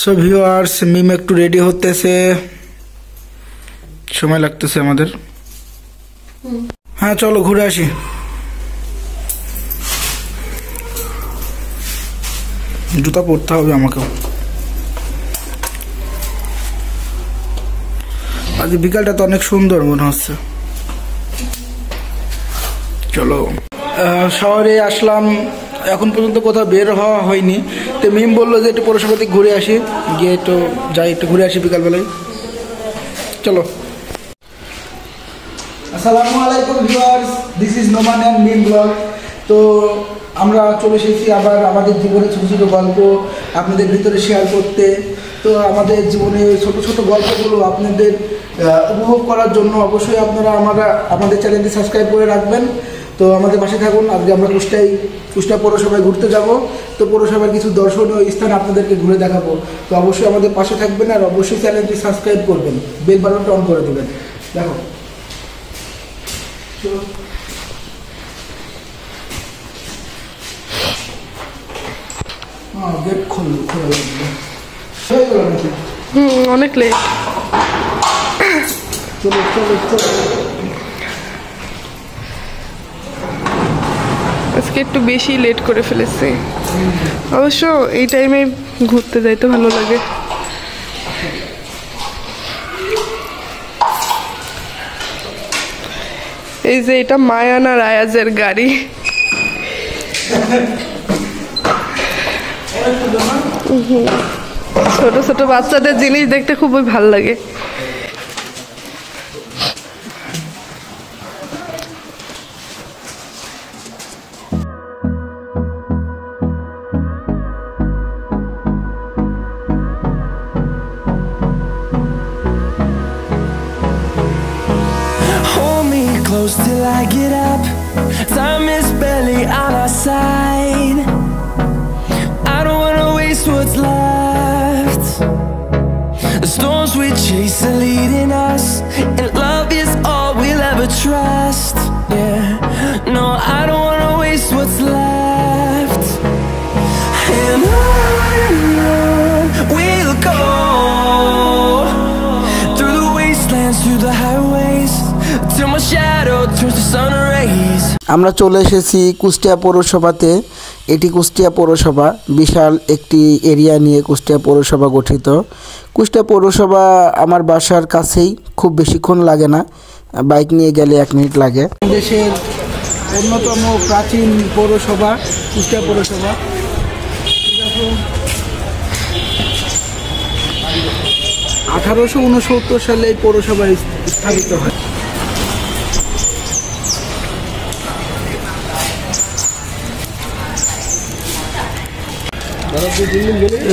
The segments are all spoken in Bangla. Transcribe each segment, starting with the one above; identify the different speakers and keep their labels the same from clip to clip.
Speaker 1: সো ভিউয়ার্স, মিম একটু রেডি হতেছে, সময় লাগতেছে আমাদের। হ্যাঁ চলো ঘুরে আসি। জুতা পরতে হবে আমাকেও। আজ বিকালটা তো অনেক সুন্দর মনে হচ্ছে। চলো শহরে আসলাম, এখন পর্যন্ত কোথাও বের হওয়া হয়নি। তো মিম বললো যে একটু পৌরসভা থেকে ঘুরে আসি, গিয়ে একটু যাই, একটু ঘুরে আসি বিকালবেলায়। চলো। আসসালামু আলাইকুম viewers, this is Noman and Mim vlog. তো আমরা চলে এসেছি আবার আমাদের জীবনের ছোটো ছোটো গল্প আপনাদের ভিতরে শেয়ার করতে। তো আমাদের জীবনে ছোটো ছোটো গল্পগুলো আপনাদের উপভোগ করার জন্য অবশ্যই আপনারা আমাদের চ্যানেলটি সাবস্ক্রাইব করে রাখবেন। তো আমাদের পাশে থাকুন। আজকে আমরা কুষ্টিয়া পৌরসভায় ঘুরতে যাব। তো পৌরসভার কিছু দর্শনীয় স্থান আপনাদেরকে ঘুরে দেখাবো। তো অবশ্যই আমাদের পাশে থাকবেন আর অবশ্যই চ্যানেলটি সাবস্ক্রাইব করবেন, বেল বাটনটা অন করে দেবেন। দেখো গেট খোলা লাগবে,
Speaker 2: অনেক লেট।
Speaker 1: চলো চলো চলো।
Speaker 2: আজকে একটু বেশি লেট করে ফেলেছি। অবশ্য এই টাইমে ঘুরতে যাইতে ভালো লাগে। এই যে এটা মায়ানা রায়াজের গাড়ি। ছোট ছোট বাচ্চাদের জিনিস দেখতে খুবই ভালো লাগে।
Speaker 3: Till I get up, time is barely on our side. I don't wanna waste what's left. The storms we chase are leading us, and love is all we'll ever trust. Yeah, no, I don't wanna waste what's left. And on we'll go, through the wastelands, through the highways, till my shadow turns to sun rays.
Speaker 1: আমরা চলে এসেছি কুষ্টিয়া পৌরসভাতে। এটি কুষ্টিয়া পৌরসভা, বিশাল একটি এরিয়া নিয়ে কুষ্টিয়া পৌরসভা গঠিত। কুষ্টিয়া পৌরসভা আমার বাসার কাছেই, খুব বেশিক্ষণ লাগে না, বাইক নিয়ে গেলে 1 মিনিট লাগে। দেশের অন্যতম প্রাচীন পৌরসভা কুষ্টিয়া পৌরসভা। 1869 সালে এই পৌরসভা স্থাপিত হয়।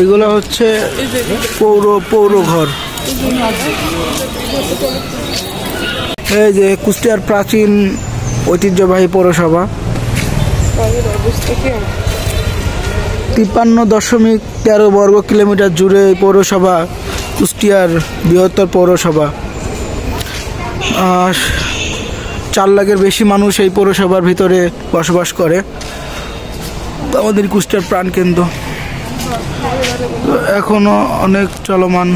Speaker 1: এগুলো হচ্ছে পৌর ঘর। এই যে কুষ্টিয়ার প্রাচীন ঐতিহ্যবাহী পৌরসভা। 53.13 বর্গ কিলোমিটার জুড়ে এই পৌরসভা কুষ্টিয়ার বৃহত্তর পৌরসভা। 4 লাখের বেশি মানুষ এই পৌরসভার ভিতরে বসবাস করে। আমাদের কুষ্টিয়ার প্রাণকেন্দ্র এখনো অনেক চলমান।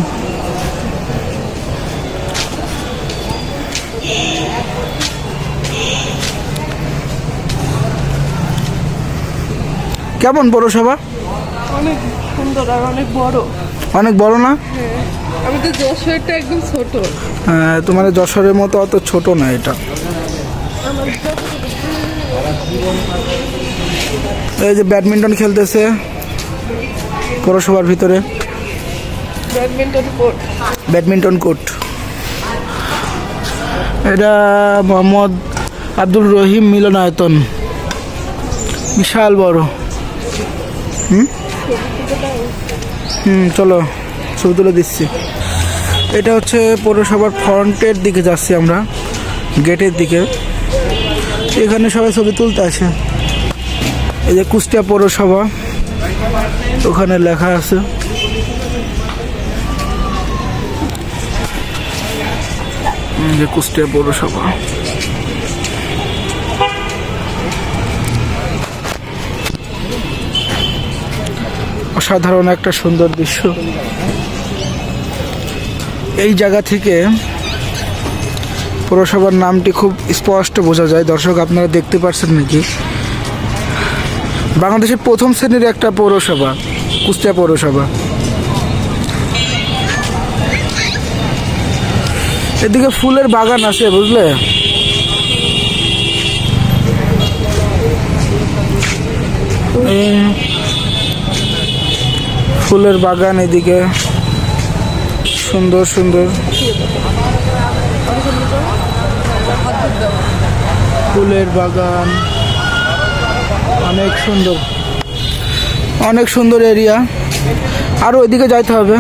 Speaker 1: কেমন পৌরসভা?
Speaker 2: অনেক সুন্দর আর অনেক বড়।
Speaker 1: অনেক বড় না?
Speaker 2: আমি তো যশোরটা একদম ছোট।
Speaker 1: হ্যাঁ, তোমার যশোরের মতো অত ছোট না এটা। এই যে ব্যাডমিন্টন খেলতেছে পৌরসভার ভিতরে। Badminton court. এটা মোহাম্মদ আব্দুল রহিম মিলনায়তন, বিশাল বড়। চলো ছবি তুলে দিচ্ছি। এটা হচ্ছে পৌরসভার ফ্রন্টের দিকে যাচ্ছি আমরা, গেটের দিকে। এখানে সবাই ছবি তুলতে আসে। এই যে কুষ্টিয়া পৌরসভা, ওখানে লেখা আছে। যে কুষ্টিয়া পৌরসভা। অসাধারণ একটা সুন্দর দৃশ্য। এই জায়গা থেকে পৌরসভার নামটি খুব স্পষ্ট বোঝা যায়। দর্শক আপনারা দেখতে পাচ্ছেন নাকি, বাংলাদেশের প্রথম শ্রেণীর একটা পৌরসভা কুষ্টিয়া পৌরসভা। এদিকে ফুলের বাগান আছে বুঝলে, ফুলের বাগান এদিকে সুন্দর সুন্দর ফুলের বাগান, অনেক সুন্দর, অনেক সুন্দর এরিয়া। আরো ওইদিকে যাইতে হবে,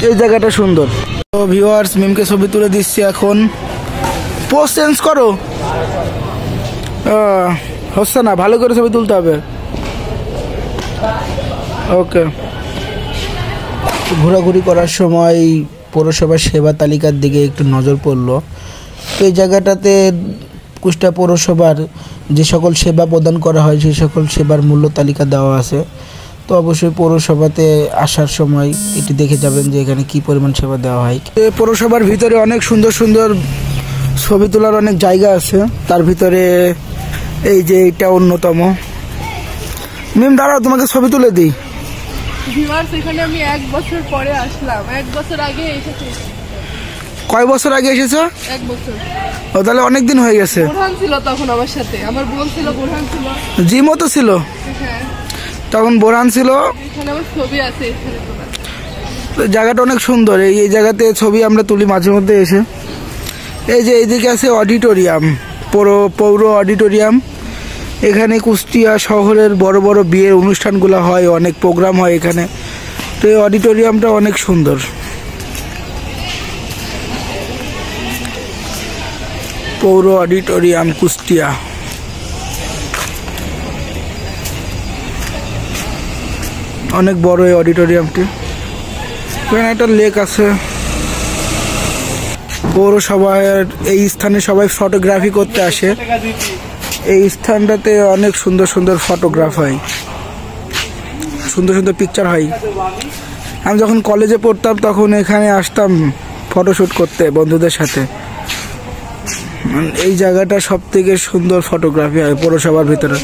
Speaker 1: এই জায়গাটা সুন্দর। তো ভিউয়ার্স, মিমকে ছবি তুলে দিচ্ছি এখন। পোস্ট চেঞ্জ করো, হচ্ছে না, ভালো করে ছবি তুলতে হবে। ওকে। ঘোরাঘুরি করার সময় পৌরসভার সেবা তালিকার দিকে একটু নজর পড়লো। তো এই জায়গাটাতে কুষ্টিয়া পৌরসভার যে সকল সেবা প্রদান করা হয় সেই সকল সেবার মূল্য তালিকা দেওয়া আছে। তো অবশ্যই পৌরসভাতে আসার সময় এটি দেখে যাবেন যে এখানে কি পরিমাণ সেবা দেওয়া হয়। পৌরসভার ভিতরে অনেক সুন্দর সুন্দর ছবি তোলার অনেক জায়গা আছে, তার ভিতরে এই যে এটা অন্যতম। মিম দাঁড়াও, তোমাকে ছবি তুলে দিই।
Speaker 2: এখানে আমি 1 বছর পরে আসলাম, 1 বছর আগে এসেছি।
Speaker 1: কয় বছর আগে এসেছো?
Speaker 2: 1 বছর।
Speaker 1: ও তাহলে অনেক দিন হয়ে গেছে।
Speaker 2: বোরহান ছিল তখন আমার সাথে, আমার বোন ছিল, বোরহান ছিল,
Speaker 1: জিমও তো ছিল।
Speaker 2: হ্যাঁ,
Speaker 1: তখন বোরহান ছিল।
Speaker 2: এখানে আমার ছবি আছে এখানে তোলা।
Speaker 1: জায়গাটা অনেক সুন্দর, এই জায়গাতে ছবি আমরা তুলি মাঝে মধ্যে এসে। এই যে এইদিকে আছে অডিটোরিয়াম, পৌর অডিটোরিয়াম। এখানে কুষ্টিয়া শহরের বড় বড় বিয়ের অনুষ্ঠানগুলো হয়, অনেক প্রোগ্রাম হয় এখানে। তো এই অডিটোরিয়ামটা অনেক সুন্দর। পৌর অডিটোরিয়াম কুষ্টিয়া। অনেক বড় এই অডিটোরিয়ামটি। এখানে একটা লেক আছে। পৌরসভার এই স্থানে সবাই ফটোগ্রাফি করতে আসে। এই স্থানটাতে অনেক সুন্দর সুন্দর ফটোগ্রাফ হয়, সুন্দর সুন্দর পিকচার হয়। আমি যখন কলেজে পড়তাম তখন এখানে আসতাম ফটোশ্যুট করতে বন্ধুদের সাথে। এই জায়গাটা সব থেকে সুন্দর ফটোগ্রাফি হয় পৌরসভার ভিতরে।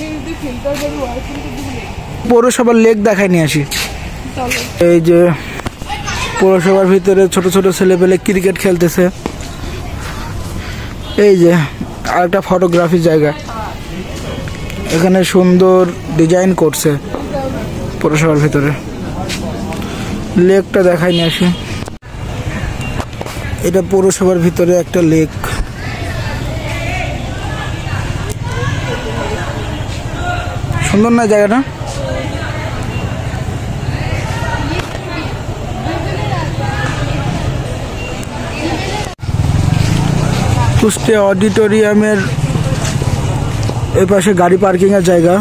Speaker 1: পৌরসভার লেক দেখায় নিয়ে আসি। এই যে পৌরসভার ভিতরে ছোট ছোট ছেলেপেলে ক্রিকেট খেলতেছে। এই যে আরেকটা ফটোগ্রাফির জায়গা, এখানে সুন্দর ডিজাইন করছে পৌরসভার ভিতরে। লেকটা দেখাই নিয়ে আসি। এটা পৌরসভার ভিতরে একটা লেক। সুন্দর না জায়গাটা? কুষ্টিয়া অডিটোরিয়ামের এই পাশে গাড়ি পার্কিং এর জায়গা।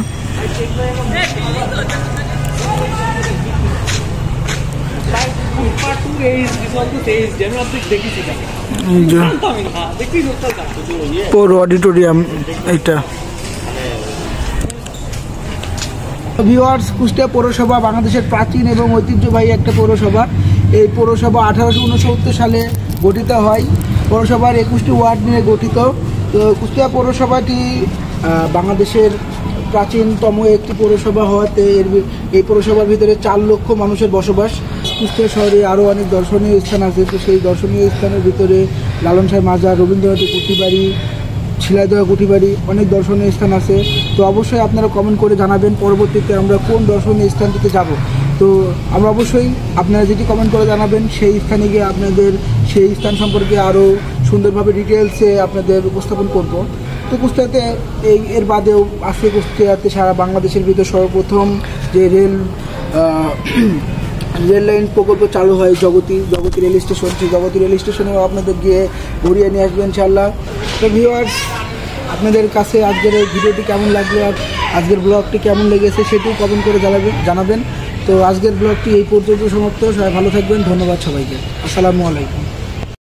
Speaker 1: পৌর অডিটোরিয়াম এটা। ভিউয়ার্স, কুষ্টিয়া পৌরসভা বাংলাদেশের প্রাচীন এবং ঐতিহ্যবাহী একটা পৌরসভা। এই পৌরসভা 1869 সালে গঠিত হয়। পৌরসভার 21টি ওয়ার্ড নিয়ে গঠিত। তো কুষ্টিয়া পৌরসভাটি বাংলাদেশের প্রাচীনতম একটি পৌরসভা হওয়াতে এই পৌরসভার ভিতরে 4 লক্ষ মানুষের বসবাস। কুষ্টিয়া শহরে আরও অনেক দর্শনীয় স্থান আছে। তো সেই দর্শনীয় স্থানের ভিতরে লালন শাহ মাজার, রবীন্দ্রনাথ কুঠিবাড়ি, ঝিনাইদহ কুঠিবাড়ি, অনেক দর্শনীয় স্থান আছে। তো অবশ্যই আপনারা কমেন্ট করে জানাবেন পরবর্তীতে আমরা কোন দর্শনীয় স্থানটিতে যাব। তো আমরা অবশ্যই আপনারা যেটি কমেন্ট করে জানাবেন সেই স্থানে গিয়ে আপনাদের সেই স্থান সম্পর্কে আরও সুন্দরভাবে ডিটেলসে আপনাদের উপস্থাপন করব। তো কুষ্টিয়াতে এর বাদেও আছে, কুষ্টিয়াতে সারা বাংলাদেশের ভিতর সর্বপ্রথম যে রেল লাইন প্রকল্প চালু হয় জগতী রেল স্টেশন। সেই জগতী রেল স্টেশনেও আপনাদের গিয়ে ঘুরিয়ে নিয়ে আসবেন ইনশাআল্লাহ। তো ভিউয়ার্স, আপনাদের কাছে আজকের এই ভিডিওটি কেমন লাগলো আর আজকের ব্লগটি কেমন লেগেছে সেটিও কমেন্ট করে জানাবেন। তো আজকের ব্লগটি এই পর্যন্ত সমাপ্ত। সবাই ভালো থাকবেন। ধন্যবাদ সবাইকে। আসসালামু আলাইকুম।